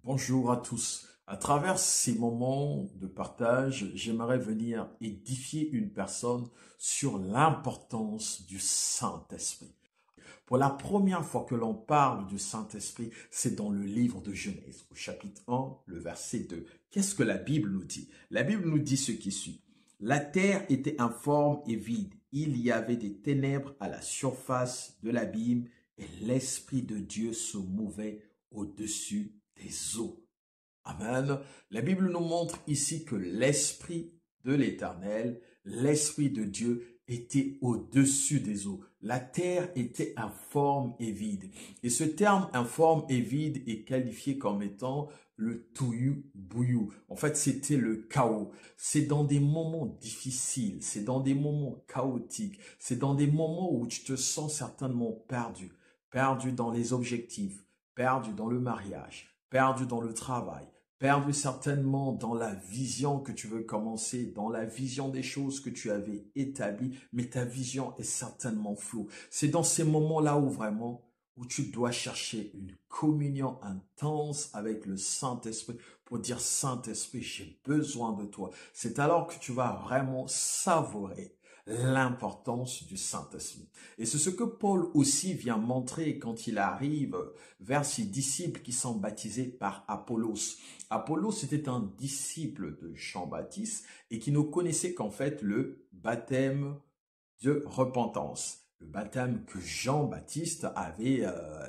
Bonjour à tous. À travers ces moments de partage, j'aimerais venir édifier une personne sur l'importance du Saint-Esprit. Pour la première fois que l'on parle du Saint-Esprit, c'est dans le livre de Genèse, au chapitre 1, le verset 2. Qu'est-ce que la Bible nous dit? La Bible nous dit ce qui suit. La terre était informe et vide. Il y avait des ténèbres à la surface de l'abîme et l'Esprit de Dieu se mouvait au-dessus des eaux. Amen. La Bible nous montre ici que l'Esprit de l'Éternel, l'Esprit de Dieu était au-dessus des eaux. La terre était informe et vide. Et ce terme informe et vide est qualifié comme étant le touillou-bouillou. En fait, c'était le chaos. C'est dans des moments difficiles, c'est dans des moments chaotiques, c'est dans des moments où tu te sens certainement perdu. Perdu dans les objectifs, perdu dans le mariage, perdu dans le travail, perdu certainement dans la vision que tu veux commencer, dans la vision des choses que tu avais établies, mais ta vision est certainement floue. C'est dans ces moments-là où tu dois chercher une communion intense avec le Saint-Esprit pour dire Saint-Esprit, j'ai besoin de toi. C'est alors que tu vas vraiment savourer l'importance du Saint-Esprit. Et c'est ce que Paul aussi vient montrer quand il arrive vers ses disciples qui sont baptisés par Apollos. Apollos était un disciple de Jean-Baptiste et qui ne connaissait qu'en fait le baptême de repentance. Le baptême que Jean-Baptiste avait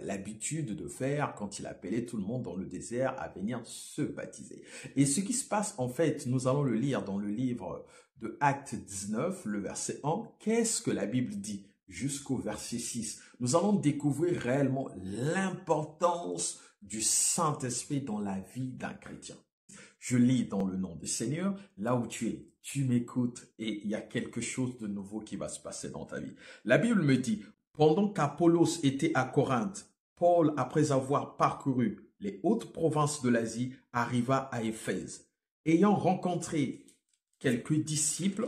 l'habitude de faire quand il appelait tout le monde dans le désert à venir se baptiser. Et ce qui se passe en fait, nous allons le lire dans le livre de Actes 19, le verset 1. Qu'est-ce que la Bible dit jusqu'au verset 6? Nous allons découvrir réellement l'importance du Saint-Esprit dans la vie d'un chrétien. Je lis dans le nom du Seigneur, là où tu es, tu m'écoutes et il y a quelque chose de nouveau qui va se passer dans ta vie. La Bible me dit, pendant qu'Apollos était à Corinthe, Paul, après avoir parcouru les hautes provinces de l'Asie, arriva à Éphèse. Ayant rencontré quelques disciples,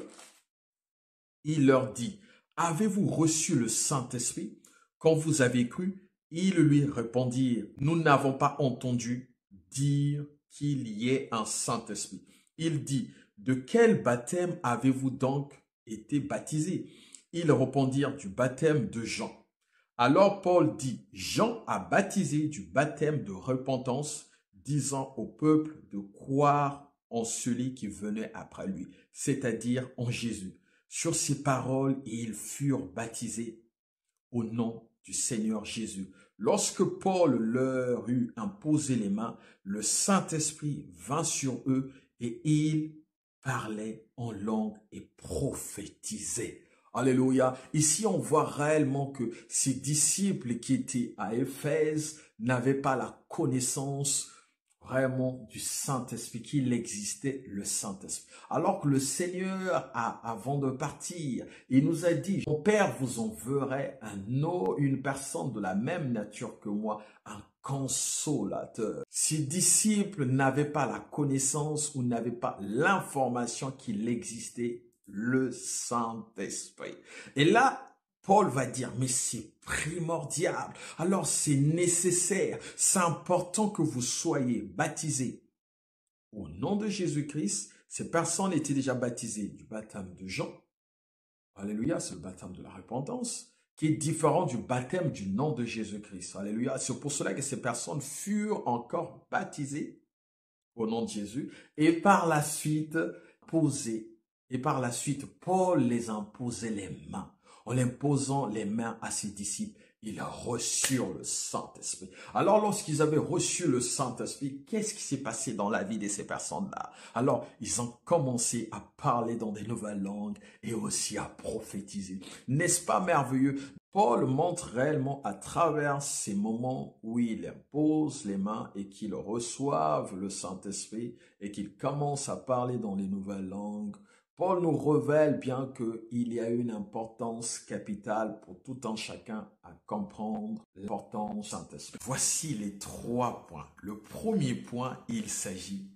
il leur dit, avez-vous reçu le Saint-Esprit quand vous avez cru? Ils lui répondirent, nous n'avons pas entendu dire qu'il y ait un Saint-Esprit. Il dit, de quel baptême avez-vous donc été baptisés? Ils répondirent, du baptême de Jean. Alors Paul dit, Jean a baptisé du baptême de repentance, disant au peuple de croire en celui qui venait après lui, c'est-à-dire en Jésus. Sur ces paroles, ils furent baptisés au nom du Seigneur Jésus. Lorsque Paul leur eut imposé les mains, le Saint-Esprit vint sur eux et ils parlaient en langue et prophétisaient. Alléluia. Ici, on voit réellement que ces disciples qui étaient à Éphèse n'avaient pas la connaissance vraiment du Saint-Esprit, qu'il existait le Saint-Esprit. Alors que le Seigneur, avant de partir, il nous a dit, mon Père vous enverrait une personne de la même nature que moi, un consolateur. Ses disciples n'avaient pas la connaissance ou n'avaient pas l'information qu'il existait le Saint-Esprit. Et là, Paul va dire, mais c'est primordial, alors c'est nécessaire, c'est important que vous soyez baptisés au nom de Jésus-Christ. Ces personnes étaient déjà baptisées du baptême de Jean. Alléluia, c'est le baptême de la repentance, qui est différent du baptême du nom de Jésus-Christ. Alléluia, c'est pour cela que ces personnes furent encore baptisées au nom de Jésus et par la suite posées. Et par la suite, Paul les imposait les mains. En imposant les mains à ses disciples, ils reçurent le Saint-Esprit. Alors, lorsqu'ils avaient reçu le Saint-Esprit, qu'est-ce qui s'est passé dans la vie de ces personnes-là? Alors, ils ont commencé à parler dans des nouvelles langues et aussi à prophétiser. N'est-ce pas merveilleux? Paul montre réellement à travers ces moments où il impose les mains et qu'ils reçoivent le Saint-Esprit et qu'ils commencent à parler dans les nouvelles langues. Paul nous révèle bien qu'il y a une importance capitale pour tout un chacun à comprendre l'importance du Saint-Esprit. Voici les 3 points. Le premier point, il s'agit,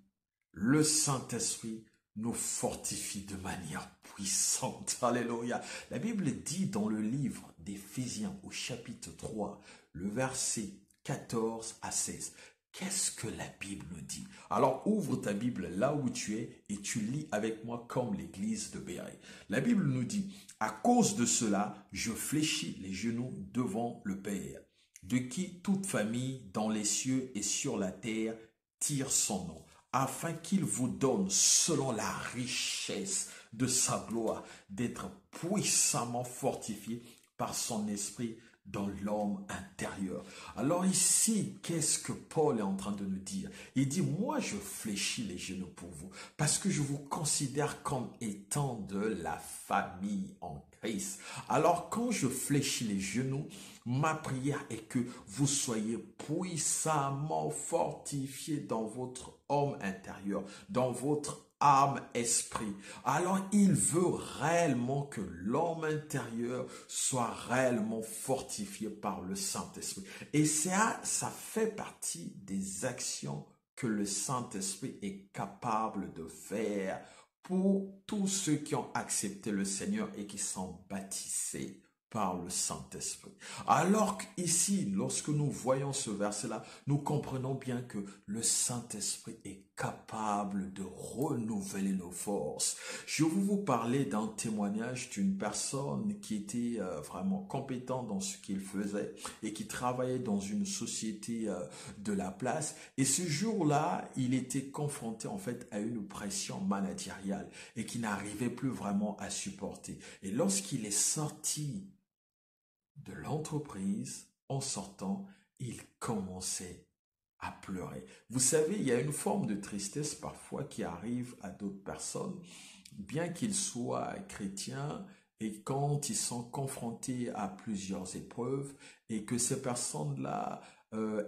le Saint-Esprit nous fortifie de manière puissante. Alléluia. La Bible dit dans le livre d'Éphésiens au chapitre 3, le verset 14 à 16. Qu'est-ce que la Bible nous dit? Alors ouvre ta Bible là où tu es et tu lis avec moi comme l'église de Béret. La Bible nous dit, à cause de cela, je fléchis les genoux devant le Père, de qui toute famille dans les cieux et sur la terre tire son nom, afin qu'il vous donne selon la richesse de sa gloire d'être puissamment fortifié par son esprit dans l'homme intérieur. Alors ici, qu'est-ce que Paul est en train de nous dire? Il dit, moi je fléchis les genoux pour vous, parce que je vous considère comme étant de la famille en Christ. Alors quand je fléchis les genoux, ma prière est que vous soyez puissamment fortifiés dans votre homme intérieur, dans votre âme, esprit. Alors, il veut réellement que l'homme intérieur soit réellement fortifié par le Saint-Esprit. Et ça fait partie des actions que le Saint-Esprit est capable de faire pour tous ceux qui ont accepté le Seigneur et qui sont baptisés par le Saint-Esprit. Alors qu'ici, lorsque nous voyons ce verset-là, nous comprenons bien que le Saint-Esprit est capable de renouveler nos forces. Je vais vous parler d'un témoignage d'une personne qui était vraiment compétente dans ce qu'il faisait et qui travaillait dans une société de la place. Et ce jour-là, il était confronté en fait à une pression managériale et qui n'arrivait plus vraiment à supporter. Et lorsqu'il est sorti de l'entreprise, en sortant, il commençait à pleurer. Vous savez, il y a une forme de tristesse parfois qui arrive à d'autres personnes, bien qu'ils soient chrétiens, et quand ils sont confrontés à plusieurs épreuves, et que ces personnes-là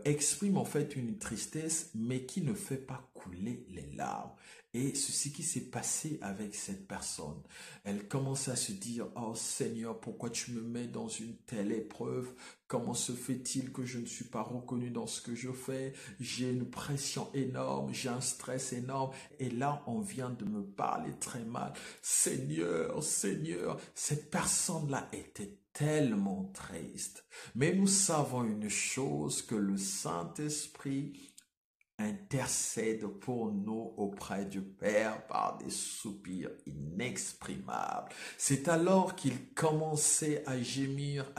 expriment en fait une tristesse, mais qui ne fait pas couler les larmes. Et c'est ce qui s'est passé avec cette personne. Elle commence à se dire, oh Seigneur, pourquoi tu me mets dans une telle épreuve? Comment se fait-il que je ne suis pas reconnu dans ce que je fais? J'ai une pression énorme, j'ai un stress énorme. Et là, on vient de me parler très mal. Seigneur, Seigneur, cette personne-là était tellement triste. Mais nous savons une chose, que le Saint-Esprit intercède pour nous auprès du Père par des soupirs inexprimables. C'est alors qu'il commençait à gémir,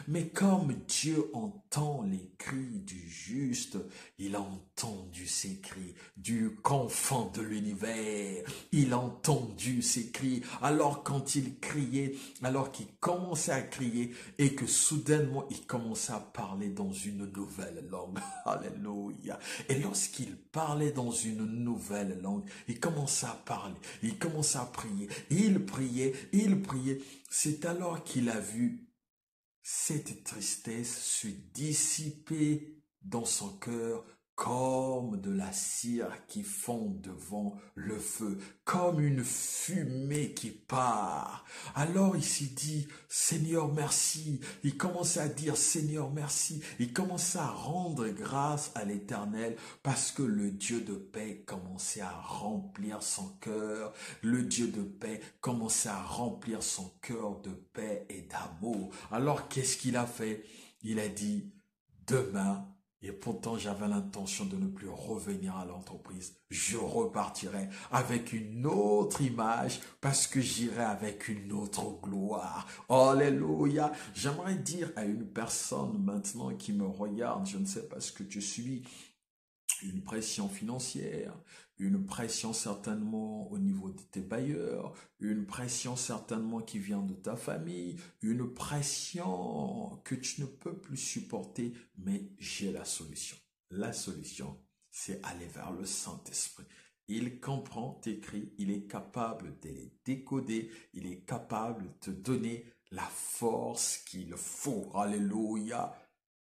mais comme Dieu entend les cris du juste, il a entendu ces cris du confort de l'univers, il a entendu ces cris, alors quand il criait, alors qu'il commençait à crier, et que soudainement il commençait à parler dans une nouvelle langue. Alléluia. Et lorsqu'il parlait dans une nouvelle langue, il commençait à parler, il commençait à prier, il priait, il priait. C'est alors qu'il a vu cette tristesse se dissiper dans son cœur comme de la cire qui fond devant le feu, comme une fumée qui part. Alors il s'est dit, Seigneur merci. Il commençait à dire, Seigneur merci. Il commençait à rendre grâce à l'Éternel parce que le Dieu de paix commençait à remplir son cœur. Le Dieu de paix commençait à remplir son cœur de paix et d'amour. Alors qu'est-ce qu'il a fait? Il a dit, demain, et pourtant j'avais l'intention de ne plus revenir à l'entreprise, je repartirai avec une autre image parce que j'irai avec une autre gloire. Alléluia. J'aimerais dire à une personne maintenant qui me regarde, je ne sais pas ce que tu suis, une pression financière, une pression certainement au niveau de tes bailleurs, une pression certainement qui vient de ta famille, une pression que tu ne peux plus supporter, mais j'ai la solution. La solution, c'est aller vers le Saint-Esprit. Il comprend tes cris, il est capable de les décoder, il est capable de te donner la force qu'il faut. Alléluia.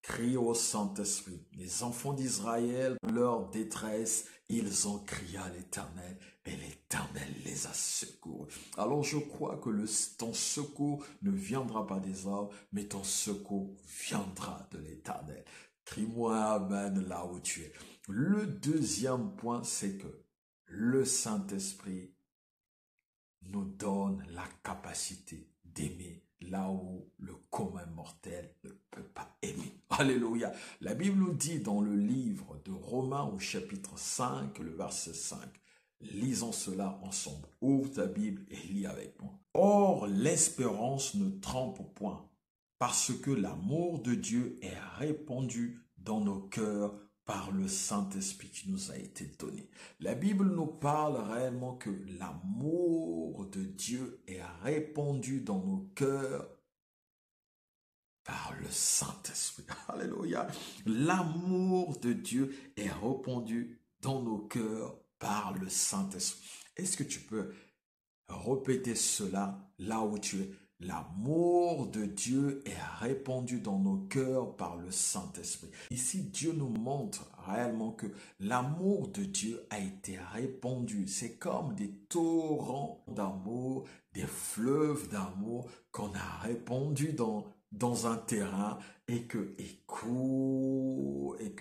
Crie au Saint-Esprit. Les enfants d'Israël, leur détresse, ils ont crié à l'Éternel et l'Éternel les a secourus. Alors je crois que ton secours ne viendra pas des hommes, mais ton secours viendra de l'Éternel. Crie-moi Amen là où tu es. Le deuxième point, c'est que le Saint-Esprit nous donne la capacité d'aimer là où le commun mortel ne peut pas aimer. Alléluia. La Bible nous dit dans le livre de Romains au chapitre 5, le verset 5. Lisons cela ensemble. Ouvre ta Bible et lis avec moi. Or, l'espérance ne trompe point, parce que l'amour de Dieu est répandu dans nos cœurs par le Saint-Esprit qui nous a été donné. La Bible nous parle réellement que l'amour de Dieu est répandu dans nos cœurs par le Saint-Esprit. Alléluia. L'amour de Dieu est répandu dans nos cœurs par le Saint-Esprit. Est-ce que tu peux répéter cela là où tu es? L'amour de Dieu est répandu dans nos cœurs par le Saint-Esprit. Ici, Dieu nous montre réellement que l'amour de Dieu a été répandu. C'est comme des torrents d'amour, des fleuves d'amour qu'on a répandus dans un terrain et que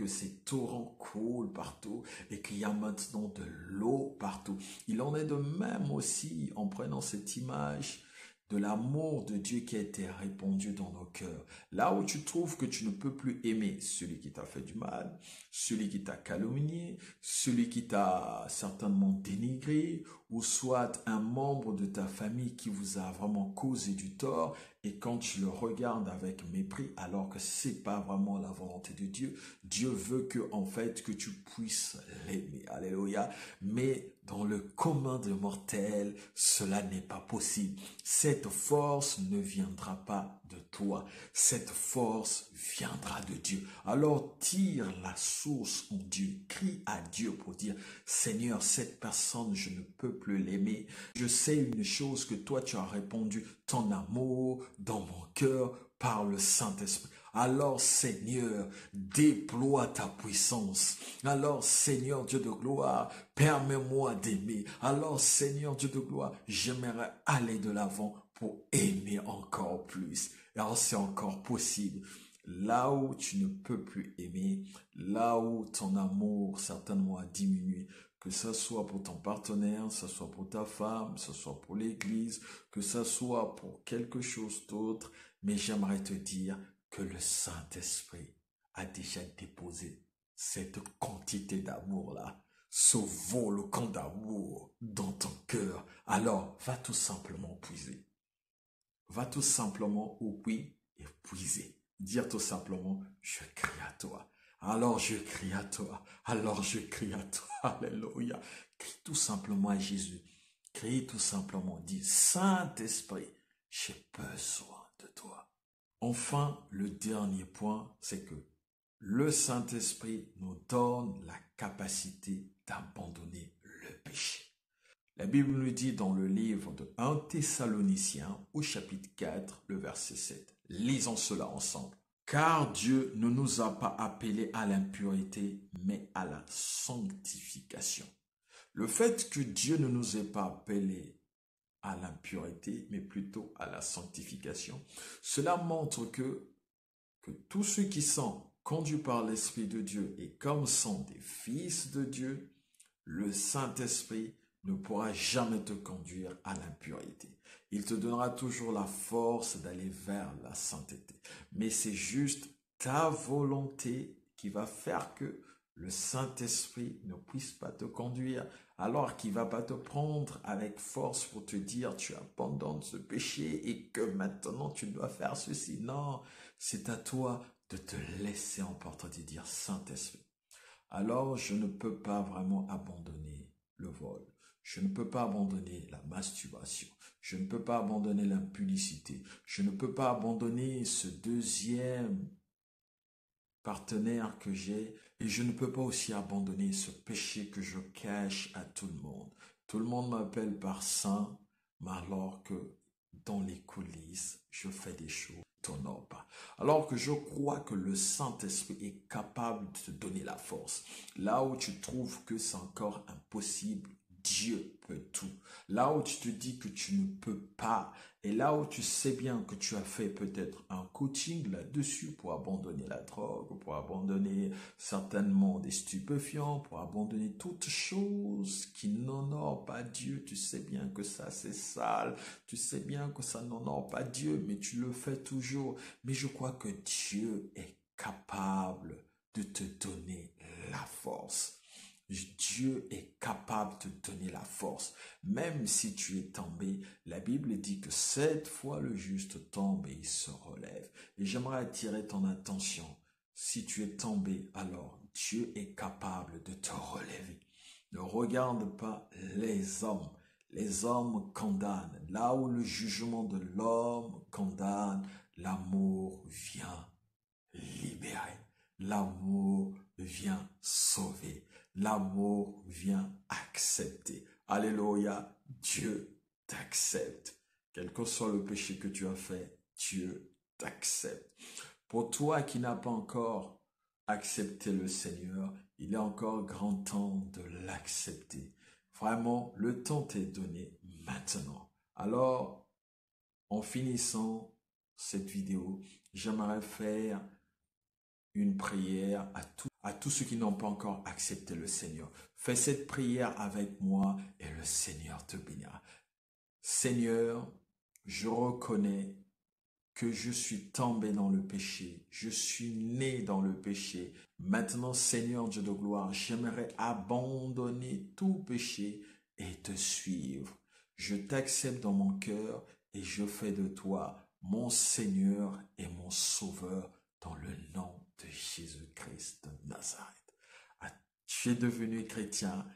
ces torrents coulent partout et qu'il y a maintenant de l'eau partout. Il en est de même aussi en prenant cette image de l'amour de Dieu qui a été répandu dans nos cœurs. Là où tu trouves que tu ne peux plus aimer celui qui t'a fait du mal, celui qui t'a calomnié, celui qui t'a certainement dénigré, ou soit un membre de ta famille qui vous a vraiment causé du tort, et quand tu le regardes avec mépris, alors que c'est pas vraiment la volonté de Dieu, Dieu veut en fait, que tu puisses l'aimer. Alléluia. Mais dans le commun des mortels, cela n'est pas possible. Cette force ne viendra pas de toi. Cette force viendra de Dieu. Alors tire la source en Dieu. Crie à Dieu pour dire, Seigneur, cette personne, je ne peux plus l'aimer. Je sais une chose, que toi tu as répandu ton amour dans mon cœur par le Saint-Esprit. Alors Seigneur, déploie ta puissance. Alors Seigneur Dieu de gloire, permets-moi d'aimer. Alors Seigneur Dieu de gloire, j'aimerais aller de l'avant pour aimer encore plus. Alors c'est encore possible. Là où tu ne peux plus aimer, là où ton amour certainement a diminué, que ce soit pour ton partenaire, que ce soit pour ta femme, que ce soit pour l'église, que ce soit pour quelque chose d'autre, mais j'aimerais te dire que le Saint-Esprit a déjà déposé cette quantité d'amour-là, ce volcan d'amour dans ton cœur. Alors, va tout simplement puiser. Va tout simplement au puits et puiser. Dire tout simplement, je crie à toi. Alors je crie à toi. Alors je crie à toi. Alléluia. Crie tout simplement à Jésus. Crie tout simplement. Dis, Saint-Esprit, j'ai besoin de toi. Enfin, le dernier point, c'est que le Saint-Esprit nous donne la capacité d'abandonner le péché. La Bible nous dit dans le livre de 1 Thessaloniciens au chapitre 4, le verset 7. Lisons cela ensemble. Car Dieu ne nous a pas appelés à l'impureté, mais à la sanctification. Le fait que Dieu ne nous ait pas appelés à l'impureté, mais plutôt à la sanctification, cela montre que tous ceux qui sont conduits par l'Esprit de Dieu et comme sont des fils de Dieu, le Saint-Esprit ne pourra jamais te conduire à l'impureté. Il te donnera toujours la force d'aller vers la sainteté. Mais c'est juste ta volonté qui va faire que le Saint-Esprit ne puisse pas te conduire, alors qu'il ne va pas te prendre avec force pour te dire tu abandonnes ce péché et que maintenant tu dois faire ceci. Non, c'est à toi de te laisser emporter, de dire Saint-Esprit. Alors je ne peux pas vraiment abandonner le vol. Je ne peux pas abandonner la masturbation. Je ne peux pas abandonner l'impudicité. Je ne peux pas abandonner ce deuxième partenaire que j'ai. Et je ne peux pas aussi abandonner ce péché que je cache à tout le monde. Tout le monde m'appelle par saint, mais alors que dans les coulisses, je fais des choses qui t'honorent pas. Alors que je crois que le Saint-Esprit est capable de te donner la force. Là où tu trouves que c'est encore impossible, Dieu peut tout. Là où tu te dis que tu ne peux pas, et là où tu sais bien que tu as fait peut-être un coaching là-dessus pour abandonner la drogue, pour abandonner certainement des stupéfiants, pour abandonner toutes choses qui n'honorent pas Dieu. Tu sais bien que ça c'est sale, tu sais bien que ça n'honore pas Dieu, mais tu le fais toujours. Mais je crois que Dieu est capable de te donner la force. Dieu est capable de te donner la force. Même si tu es tombé, la Bible dit que 7 fois le juste tombe et il se relève. Et j'aimerais attirer ton attention. Si tu es tombé, alors Dieu est capable de te relever. Ne regarde pas les hommes. Les hommes condamnent. Là où le jugement de l'homme condamne, l'amour vient libérer. L'amour vient sauver. L'amour vient accepter. Alléluia, Dieu t'accepte. Quel que soit le péché que tu as fait, Dieu t'accepte. Pour toi qui n'as pas encore accepté le Seigneur, il est encore grand temps de l'accepter. Vraiment, le temps t'est donné maintenant. Alors, en finissant cette vidéo, j'aimerais faire une prière à tous ceux qui n'ont pas encore accepté le Seigneur. Fais cette prière avec moi et le Seigneur te bénira. Seigneur, je reconnais que je suis tombé dans le péché, je suis né dans le péché. Maintenant, Seigneur Dieu de gloire, j'aimerais abandonner tout péché et te suivre. Je t'accepte dans mon cœur et je fais de toi mon Seigneur et mon Sauveur dans le nom de Jésus-Christ de Nazareth. Tu es devenu chrétien,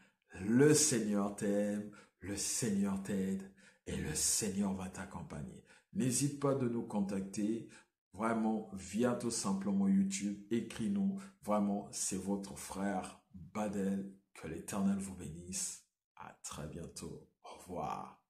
le Seigneur t'aime, le Seigneur t'aide et le Seigneur va t'accompagner. N'hésite pas de nous contacter, vraiment via tout simplement YouTube, écris-nous, vraiment c'est votre frère Badel, que l'Éternel vous bénisse. À très bientôt, au revoir.